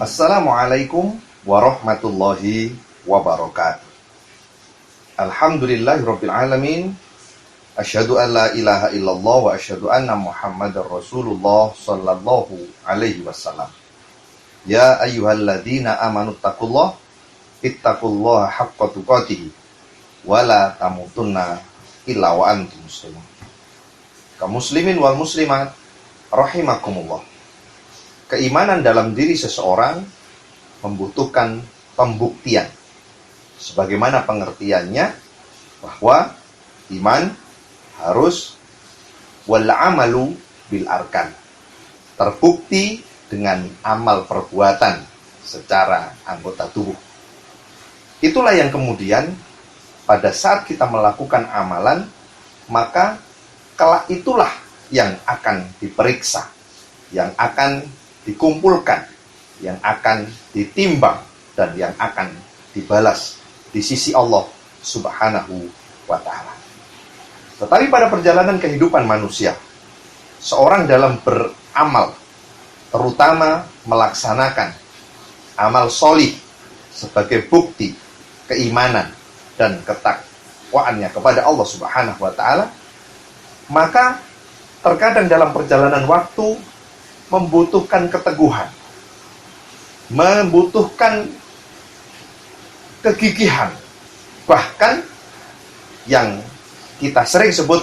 Assalamualaikum warahmatullahi wabarakatuh. Alhamdulillahirabbil alamin. Asyhadu an la ilaha illallah wa asyhadu anna Muhammadar Rasulullah sallallahu alaihi wasallam. Ya ayyuhalladzina amanu ittaqullaha haqqa tuqatih wa la tamutunna illa wa antum muslimun. Kaum muslimin wal muslimat rahimakumullah. Keimanan dalam diri seseorang membutuhkan pembuktian. Sebagaimana pengertiannya bahwa iman harus wal amalu bil arkan. Terbukti dengan amal perbuatan secara anggota tubuh. Itulah yang kemudian pada saat kita melakukan amalan, maka kelak itulah yang akan diperiksa, yang akan dikumpulkan, yang akan ditimbang, dan yang akan dibalas di sisi Allah Subhanahu wa ta'ala. Tetapi pada perjalanan kehidupan manusia, seorang dalam beramal, terutama melaksanakan amal solih sebagai bukti keimanan dan ketakwaannya kepada Allah Subhanahu wa ta'ala, maka terkadang dalam perjalanan waktu membutuhkan keteguhan, membutuhkan kegigihan, bahkan yang kita sering sebut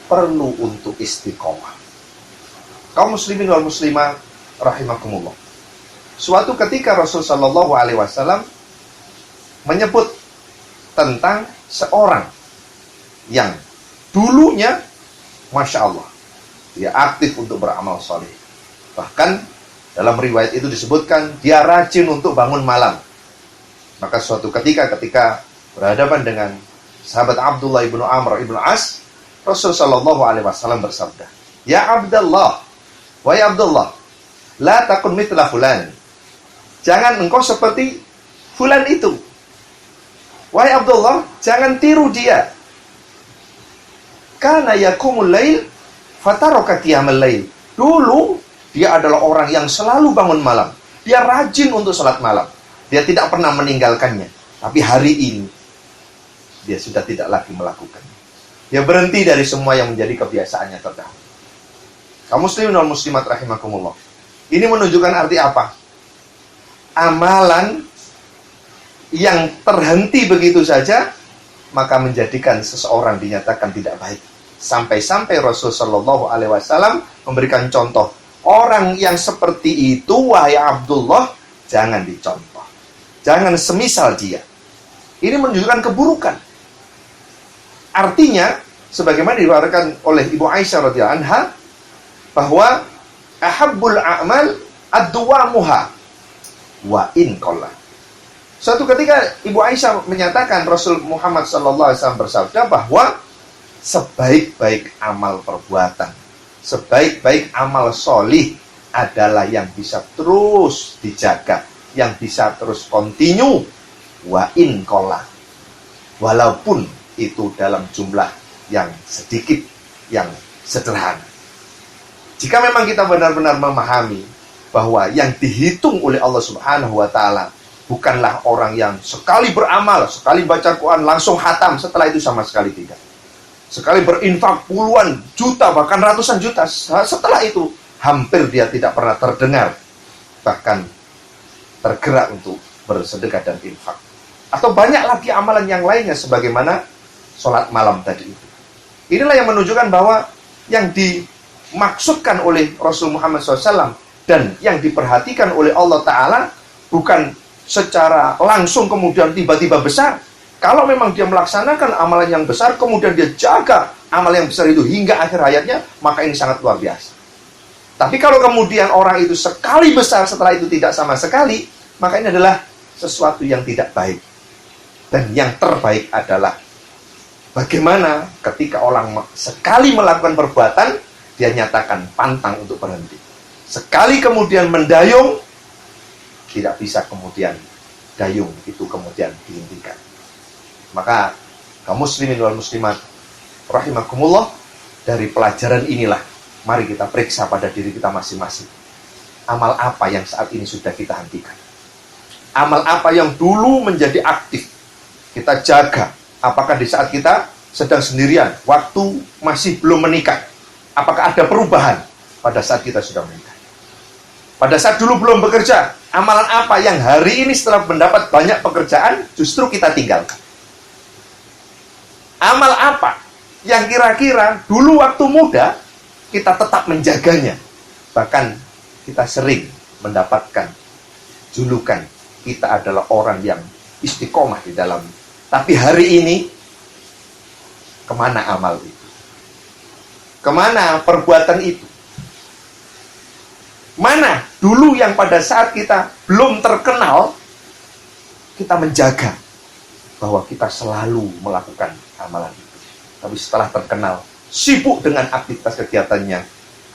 perlu untuk istiqomah. Kaum muslimin wal muslimat rahimakumullah. Suatu ketika Rasul sallallahu alaihi wasallam menyebut tentang seorang yang dulunya Masya Allah, dia aktif untuk beramal soleh. Bahkan dalam riwayat itu disebutkan dia rajin untuk bangun malam. Maka suatu ketika berhadapan dengan sahabat Abdullah ibnu Amr ibnu As, Rasul sallallahu alaihi wasallam bersabda, "Ya Abdullah, wahai Abdullah, la takun mithla fulan." Jangan engkau seperti fulan itu. Wahai Abdullah, jangan tiru dia. Kana yaqumul lail fataraka qiyamal lail. Dulu dia adalah orang yang selalu bangun malam. Dia rajin untuk salat malam. Dia tidak pernah meninggalkannya. Tapi hari ini dia sudah tidak lagi melakukannya. Dia berhenti dari semua yang menjadi kebiasaannya terdahulu. Kaum muslimin wal muslimat rahimakumullah. Ini menunjukkan arti apa? Amalan yang terhenti begitu saja, maka menjadikan seseorang dinyatakan tidak baik. Sampai-sampai Rasul sallallahu alaihi wasallam memberikan contoh, orang yang seperti itu, wahai Abdullah, jangan dicontoh. Jangan semisal dia. Ini menunjukkan keburukan. Artinya, sebagaimana diriwayatkan oleh Ibu Aisyah radhiyallahu anha, bahwa ahabbul a'mal ad-duwamuha wa in qalla. Suatu ketika Ibu Aisyah menyatakan Rasul Muhammad sallallahu alaihi wasallam bersabda bahwa sebaik-baik amal perbuatan, sebaik-baik amal solih adalah yang bisa terus dijaga, yang bisa terus kontinu, wa in qalla, walaupun itu dalam jumlah yang sedikit, yang sederhana. Jika memang kita benar-benar memahami bahwa yang dihitung oleh Allah Subhanahu wa ta'ala bukanlah orang yang sekali beramal, sekali baca Quran langsung khatam, setelah itu sama sekali tidak. Sekali berinfak puluhan juta, bahkan ratusan juta, setelah itu hampir dia tidak pernah terdengar, bahkan tergerak untuk bersedekah dan infak. Atau banyak lagi amalan yang lainnya, sebagaimana sholat malam tadi itu. Inilah yang menunjukkan bahwa yang dimaksudkan oleh Rasul Muhammad SAW dan yang diperhatikan oleh Allah Ta'ala bukan secara langsung kemudian tiba-tiba besar. Kalau memang dia melaksanakan amalan yang besar, kemudian dia jaga amal yang besar itu hingga akhir hayatnya, maka ini sangat luar biasa. Tapi kalau kemudian orang itu sekali besar, setelah itu tidak sama sekali, maka ini adalah sesuatu yang tidak baik. Dan yang terbaik adalah bagaimana ketika orang sekali melakukan perbuatan, dia nyatakan pantang untuk berhenti. Sekali kemudian mendayung, tidak bisa kemudian dayung itu kemudian dihentikan. Maka kaum muslimin wal muslimat rahimakumullah, dari pelajaran inilah mari kita periksa pada diri kita masing-masing. Amal apa yang saat ini sudah kita hentikan? Amal apa yang dulu menjadi aktif kita jaga? Apakah di saat kita sedang sendirian, waktu masih belum menikah, apakah ada perubahan pada saat kita sudah menikah? Pada saat dulu belum bekerja, amalan apa yang hari ini setelah mendapat banyak pekerjaan justru kita tinggalkan? Amal apa yang kira-kira dulu waktu muda kita tetap menjaganya? Bahkan kita sering mendapatkan julukan kita adalah orang yang istiqomah di dalam. Tapi hari ini kemana amal itu? Kemana perbuatan itu? Mana dulu yang pada saat kita belum terkenal, kita menjaga bahwa kita selalu melakukan amalan itu. Tapi setelah terkenal, sibuk dengan aktivitas kegiatannya,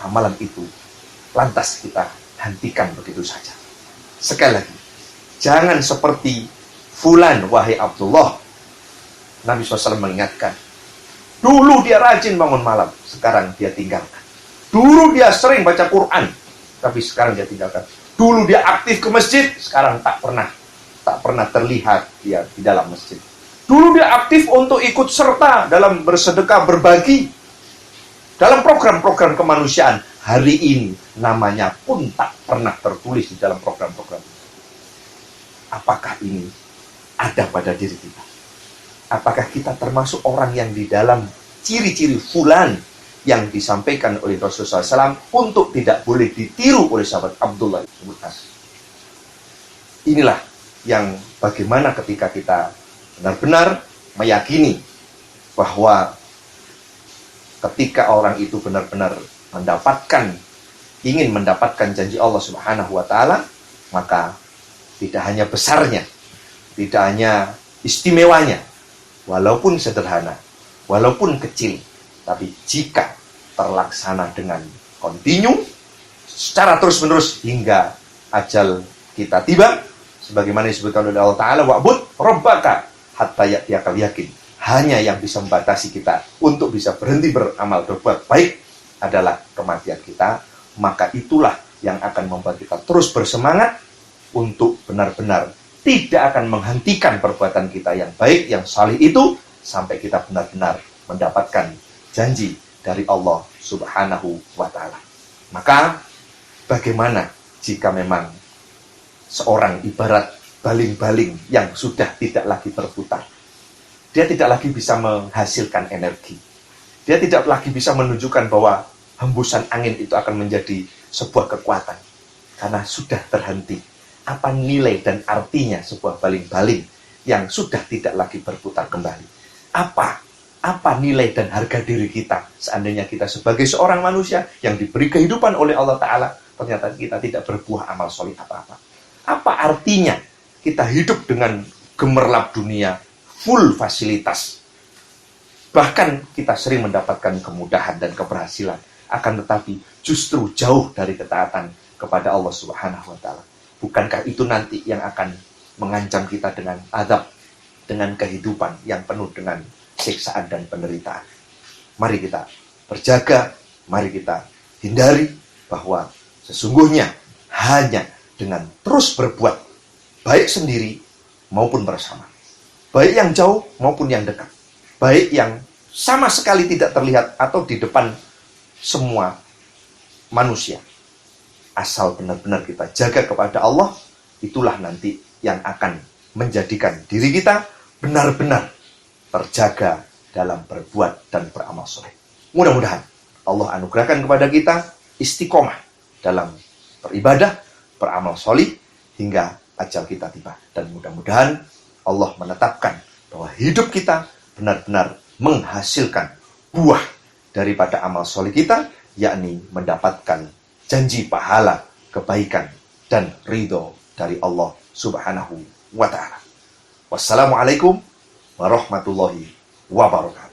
amalan itu lantas kita hentikan begitu saja. Sekali lagi, jangan seperti fulan, wahai Abdullah. Nabi SAW mengingatkan, dulu dia rajin bangun malam, sekarang dia tinggalkan. Dulu dia sering baca Quran, tapi sekarang dia tinggalkan. Dulu dia aktif ke masjid, sekarang tak pernah terlihat dia di dalam masjid. Dulu dia aktif untuk ikut serta dalam bersedekah, berbagi dalam program-program kemanusiaan. Hari ini namanya pun tak pernah tertulis di dalam program-program. Apakah ini ada pada diri kita? Apakah kita termasuk orang yang di dalam ciri-ciri fulan yang disampaikan oleh Rasulullah SAW untuk tidak boleh ditiru oleh sahabat Abdullah bin As? Inilah yang bagaimana ketika kita benar-benar meyakini bahwa ketika orang itu benar-benar ingin mendapatkan janji Allah Subhanahu wa Ta'ala, maka tidak hanya besarnya, tidak hanya istimewanya, walaupun sederhana, walaupun kecil, tapi jika terlaksana dengan kontinu secara terus-menerus hingga ajal kita tiba, sebagaimana disebutkan oleh Allah Ta'ala, wa'bud rabbaka hatta ya'tiyakal yakin. Hanya yang bisa membatasi kita untuk bisa berhenti beramal berbuat baik adalah kematian kita. Maka itulah yang akan membuat kita terus bersemangat untuk benar-benar tidak akan menghentikan perbuatan kita yang baik, yang salih itu, sampai kita benar-benar mendapatkan janji dari Allah Subhanahu wa Ta'ala. Maka bagaimana jika memang seorang ibarat baling-baling yang sudah tidak lagi berputar? Dia tidak lagi bisa menghasilkan energi. Dia tidak lagi bisa menunjukkan bahwa hembusan angin itu akan menjadi sebuah kekuatan. Karena sudah terhenti. Apa nilai dan artinya sebuah baling-baling yang sudah tidak lagi berputar kembali? Apa nilai dan harga diri kita seandainya kita sebagai seorang manusia yang diberi kehidupan oleh Allah Ta'ala, ternyata kita tidak berbuah amal soleh apa-apa? Apa artinya kita hidup dengan gemerlap dunia, full fasilitas, bahkan kita sering mendapatkan kemudahan dan keberhasilan, akan tetapi justru jauh dari ketaatan kepada Allah Subhanahu wa Ta'ala? Bukankah itu nanti yang akan mengancam kita dengan azab, dengan kehidupan yang penuh dengan siksaan dan penderitaan? Mari kita berjaga, mari kita hindari bahwa sesungguhnya hanya dengan terus berbuat baik sendiri maupun bersama, baik yang jauh maupun yang dekat, baik yang sama sekali tidak terlihat atau di depan semua manusia, asal benar-benar kita jaga kepada Allah, itulah nanti yang akan menjadikan diri kita benar-benar terjaga dalam berbuat dan beramal soleh. Mudah-mudahan Allah anugerahkan kepada kita istiqomah dalam beribadah, beramal soleh hingga ajal kita tiba. Dan mudah-mudahan Allah menetapkan bahwa hidup kita benar-benar menghasilkan buah daripada amal soleh kita, yakni mendapatkan janji pahala, kebaikan, dan ridho dari Allah Subhanahu wa Ta'ala. Wassalamualaikum warahmatullahi wabarakatuh.